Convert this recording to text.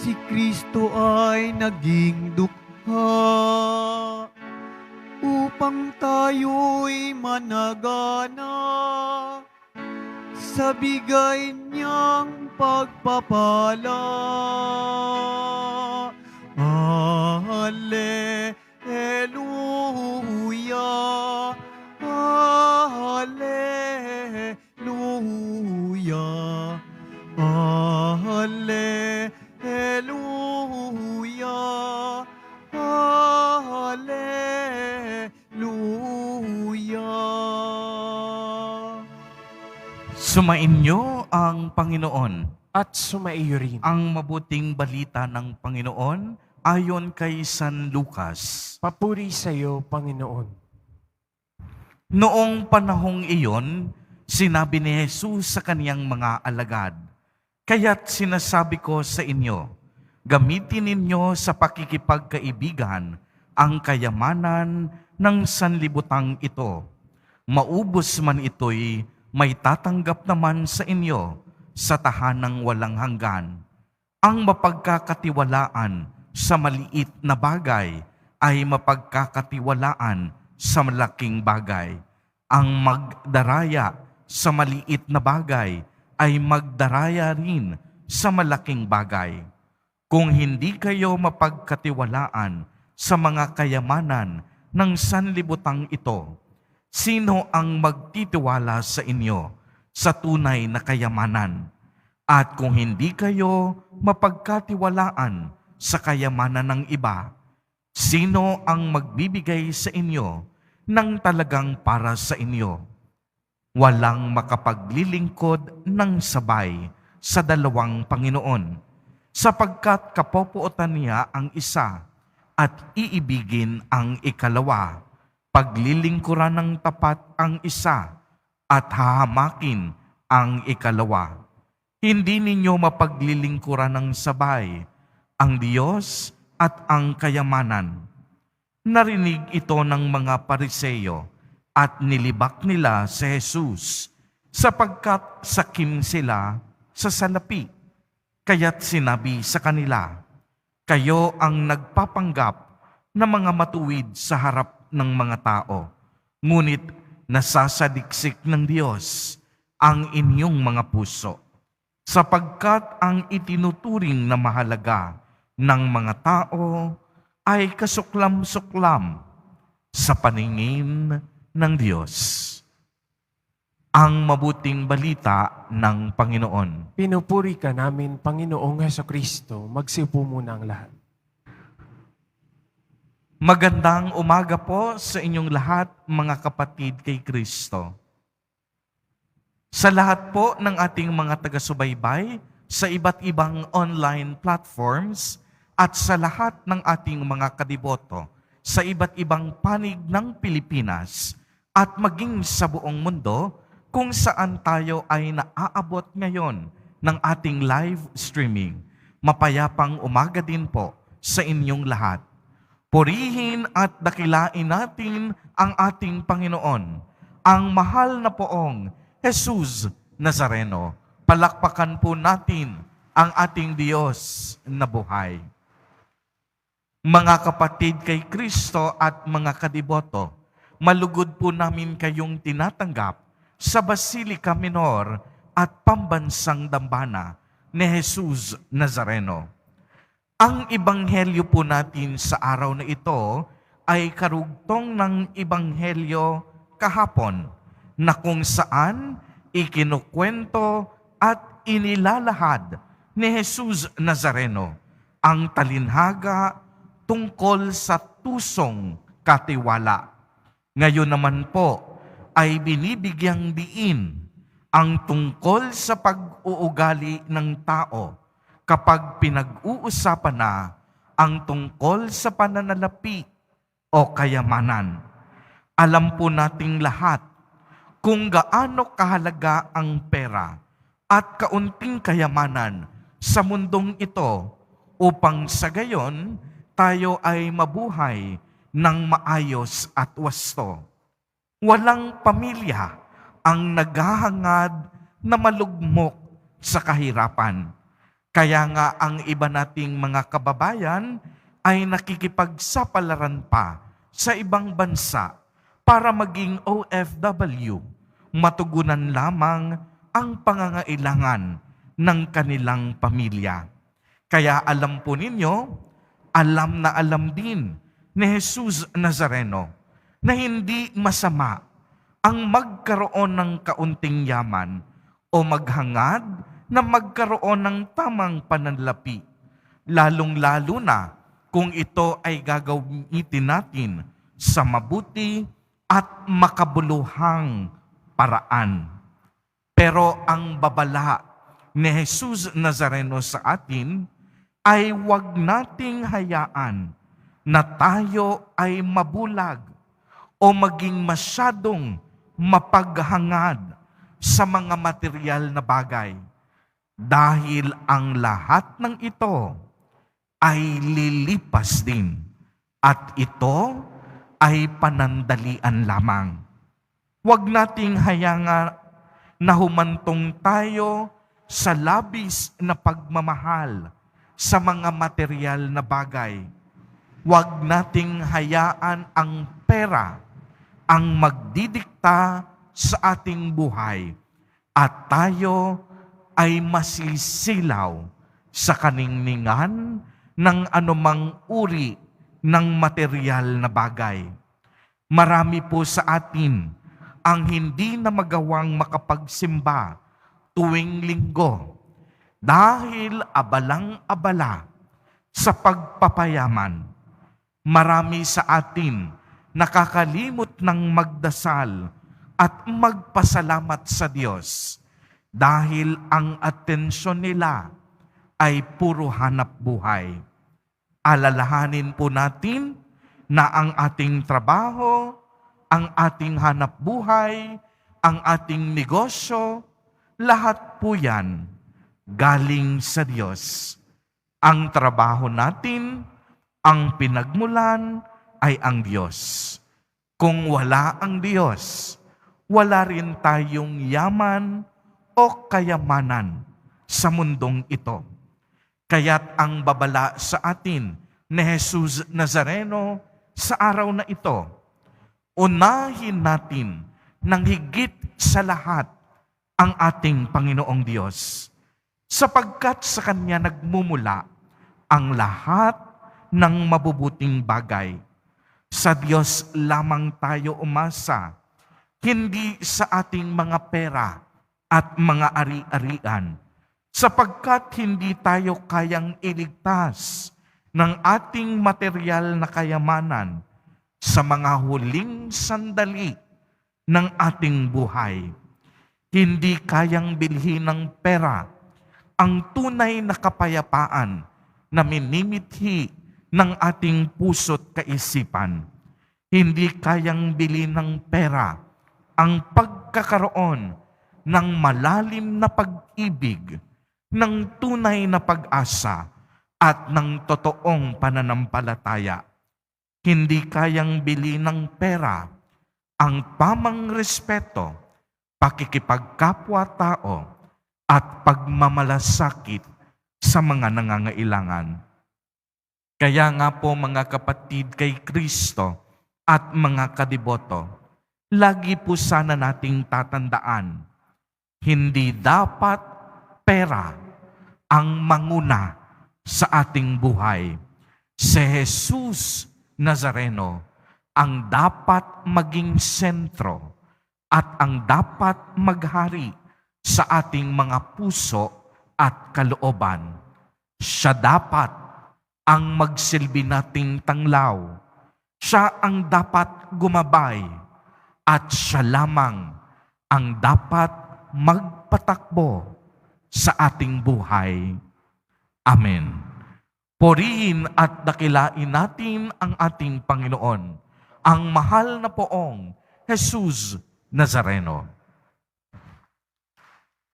si Kristo ay naging dukha upang tayo'y managana sa bigay niyang pagpapala. Hallelujah, Hallelujah, Hallelujah, Hallelujah. Sumainyo ang Panginoon. At sumaiyo rin. Ang mabuting balita ng Panginoon ayon kay San Lucas. Papuri sa iyo, Panginoon. Noong panahong iyon, sinabi ni Jesus sa kaniyang mga alagad, "Kaya't sinasabi ko sa inyo, gamitin ninyo sa pakikipagkaibigan ang kayamanan ng sanlibutang ito. Maubos man ito'y may tatanggap naman sa inyo sa tahanang walang hanggan. Ang mapagkakatiwalaan sa maliit na bagay ay mapagkakatiwalaan sa malaking bagay. Ang magdaraya sa maliit na bagay ay magdaraya rin sa malaking bagay. Kung hindi kayo mapagkatiwalaan sa mga kayamanan ng sanlibutang ito, sino ang magtitiwala sa inyo sa tunay na kayamanan? At kung hindi kayo mapagkatiwalaan sa kayamanan ng iba, sino ang magbibigay sa inyo ng talagang para sa inyo? Walang makapaglilingkod ng sabay sa dalawang Panginoon, sapagkat kapopuotan niya ang isa at iibigin ang ikalawa. Paglilingkuran ng tapat ang isa at hahamakin ang ikalawa. Hindi ninyo mapaglilingkuran ng sabay ang Diyos at ang kayamanan." Narinig ito ng mga Pariseo at nilibak nila si Jesus sapagkat sakim sila sa salapi. Kaya't sinabi sa kanila, "Kayo ang nagpapanggap na mga matuwid sa harap ng mga tao, ngunit nasasadiksik ng Diyos ang inyong mga puso, sapagkat ang itinuturing na mahalaga ng mga tao ay kasuklam-suklam sa paningin ng Diyos." Ang mabuting balita ng Panginoon. Pinupuri ka namin, Panginoong Hesukristo. Magsiupo muna ang lahat. Magandang umaga po sa inyong lahat, mga kapatid kay Kristo. Sa lahat po ng ating mga taga-subaybay sa iba't ibang online platforms at sa lahat ng ating mga kadiboto sa iba't ibang panig ng Pilipinas at maging sa buong mundo kung saan tayo ay naaabot ngayon ng ating live streaming. Mapayapang umaga din po sa inyong lahat. Purihin at dakilain natin ang ating Panginoon, ang mahal na poong Jesus Nazareno. Palakpakan po natin ang ating Diyos na buhay. Mga kapatid kay Kristo at mga kadiboto, malugod po namin kayong tinatanggap sa Basilica Minor at Pambansang Dambana ni Jesus Nazareno. Ang ebanghelyo po natin sa araw na ito ay karugtong ng ebanghelyo kahapon na kung saan ikinukwento at inilalahad ni Jesus Nazareno ang talinhaga tungkol sa tusong katiwala. Ngayon naman po ay binibigyang diin ang tungkol sa pag-uugali ng tao kapag pinag-uusapan na ang tungkol sa pananalapi o kayamanan. Alam po nating lahat kung gaano kahalaga ang pera at kaunting kayamanan sa mundong ito upang sa gayon tayo ay mabuhay ng maayos at wasto. Walang pamilya ang naghahangad na malugmok sa kahirapan. Kaya nga ang iba nating mga kababayan ay nakikipagsapalaran pa sa ibang bansa para maging OFW, matugunan lamang ang pangangailangan ng kanilang pamilya. Kaya alam po ninyo, alam na alam din ni Jesus Nazareno na hindi masama ang magkaroon ng kaunting yaman o maghangad na magkaroon ng tamang pananlapi, lalong-lalo na kung ito ay gagamitin natin sa mabuti at makabuluhang paraan. Pero ang babala ni Jesus Nazareno sa atin ay huwag nating hayaan na tayo ay mabulag o maging masyadong mapaghangad sa mga material na bagay. Dahil ang lahat ng ito ay lilipas din at ito ay panandalian lamang. Huwag nating hayaan na humantong tayo sa labis na pagmamahal sa mga material na bagay. Huwag nating hayaan ang pera ang magdidikta sa ating buhay at tayo ay masisilaw sa kaningningan ng anumang uri ng material na bagay. Marami po sa atin ang hindi na magawang makapagsimba tuwing linggo dahil abalang-abala sa pagpapayaman. Marami sa atin nakakalimot ng magdasal at magpasalamat sa Diyos dahil ang atensyon nila ay puro hanap buhay. Alalahanin po natin na ang ating trabaho, ang ating hanap buhay, ang ating negosyo, lahat po yan galing sa Diyos. Ang trabaho natin, ang pinagmulan ay ang Diyos. Kung wala ang Diyos, wala rin tayong yaman o kayamanan sa mundong ito. Kaya't ang babala sa atin ni Jesus Nazareno sa araw na ito, unahin natin ng higit sa lahat ang ating Panginoong Diyos, sapagkat sa Kanya nagmumula ang lahat ng mabubuting bagay. Sa Diyos lamang tayo umasa, hindi sa ating mga pera at mga ari-arian, sapagkat hindi tayo kayang iligtas ng ating material na kayamanan sa mga huling sandali ng ating buhay. Hindi kayang bilhin ng pera ang tunay na kapayapaan na minimithi ng ating puso't kaisipan. Hindi kayang bilhin ng pera ang pagkakaroon ng malalim na pag-ibig, ng tunay na pag-asa, at ng totoong pananampalataya. Hindi kayang bili ng pera ang tamang respeto, pakikipagkapwa-tao, at pagmamalasakit sa mga nangangailangan. Kaya nga po mga kapatid kay Kristo at mga kadiboto, lagi po sana nating tatandaan, hindi dapat pera ang manguna sa ating buhay. Si Jesus Nazareno ang dapat maging sentro at ang dapat maghari sa ating mga puso at kalooban. Siya dapat ang magsilbi nating tanglaw. Siya ang dapat gumabay at siya lamang ang dapat magpatakbo sa ating buhay. Amen. Purihin at dakilain natin ang ating Panginoon, ang mahal na poong Jesus Nazareno.